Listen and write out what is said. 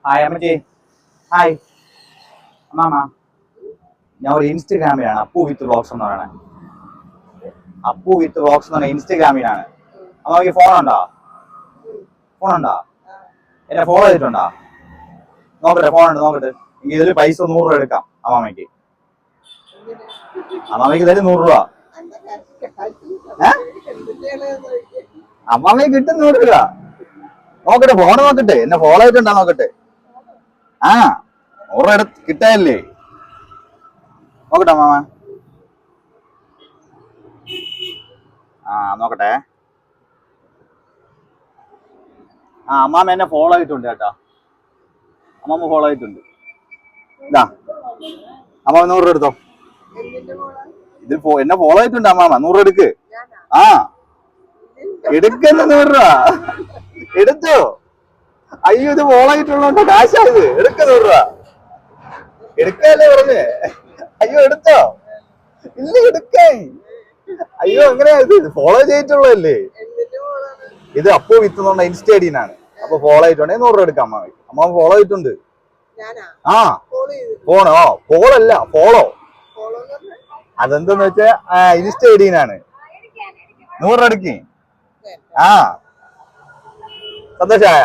Hi അമ്മച്ചി. Hi അമ്മാമ. ഞാൻ ഒരു ഇൻസ്റ്റഗ്രാമിലാണ് അപ്പു വിത്ത് വ്ളോഗ്സ് എന്ന് പറയണേ. അപ്പു വിത്ത് വ്ളോഗ്സ് എന്ന് പറഞ്ഞ ഇൻസ്റ്റഗ്രാമിലാണ്. അമ്മക്ക് ഫോണുണ്ടോ? എന്നെ ഫോളോ ചെയ്തിട്ടുണ്ടോ? നോക്കട്ടെ, ഫോണുണ്ട് നോക്കട്ടെ. ഇതിൽ പൈസ 100 രൂപ എടുക്കാം അമ്മാമയ്ക്ക്. അമ്മാമയ്ക്ക് തരും 100 രൂപ. അമ്മാമയ്ക്ക് കിട്ടും 100 രൂപ. നോക്കട്ടെ, ഫോണ് നോക്കട്ടെ, എന്നെ ഫോളോ ചെയ്തിട്ടുണ്ടോ നോക്കട്ടെ. 100 രൂപ കിട്ടാല്ലേ? നോക്കട്ടെ അമ്മാമ. നോക്കട്ടെ. അമ്മാമ എന്നെ ഫോളോ ചെയ്തിട്ടുണ്ട് കേട്ടോ. അമ്മാമ ഫോളോ ചെയ്തിട്ടുണ്ട്. ഇതാ അമ്മാമ 100 രൂപ എടുത്തോ. ഇത് എന്നെ ഫോളോ ചെയ്തിട്ടുണ്ട് അമ്മാമ. 100 രൂപ എടുക്ക്. എടുക്കുന്ന 100 രൂപ എടുത്തോ. അയ്യോ, ഇത് ഫോളോ ചെയ്തിട്ടുള്ളതുകൊണ്ട് കാശായത്. എടുക്ക 100 രൂപ. എടുക്കല്ലേ പറഞ്ഞേ. അയ്യോ എടുത്തോ. ഇല്ല എടുക്കേ. അയ്യോ എങ്ങനെയാ ഇത്? ഫോളോ ചെയ്തിട്ടുള്ളതല്ലേ ഇത്. അപ്പോ വിത്ത് ഇൻസ്റ്റ ഐഡിയാണ്. അപ്പൊ ഫോളോ ചെയ്തിട്ടുണ്ടെങ്കിൽ 100 രൂപ എടുക്കാം അമ്മാമ. അമ്മാമ ഫോളോ ചെയ്തിട്ടുണ്ട്. ഫോണോ? ഫോളല്ല, ഫോളോ. അതെന്തെന്ന് വെച്ചാ ഇൻസ്റ്റ ഐഡിയാണ്. 100 രൂപ എടുക്കേ. സന്തോഷായ?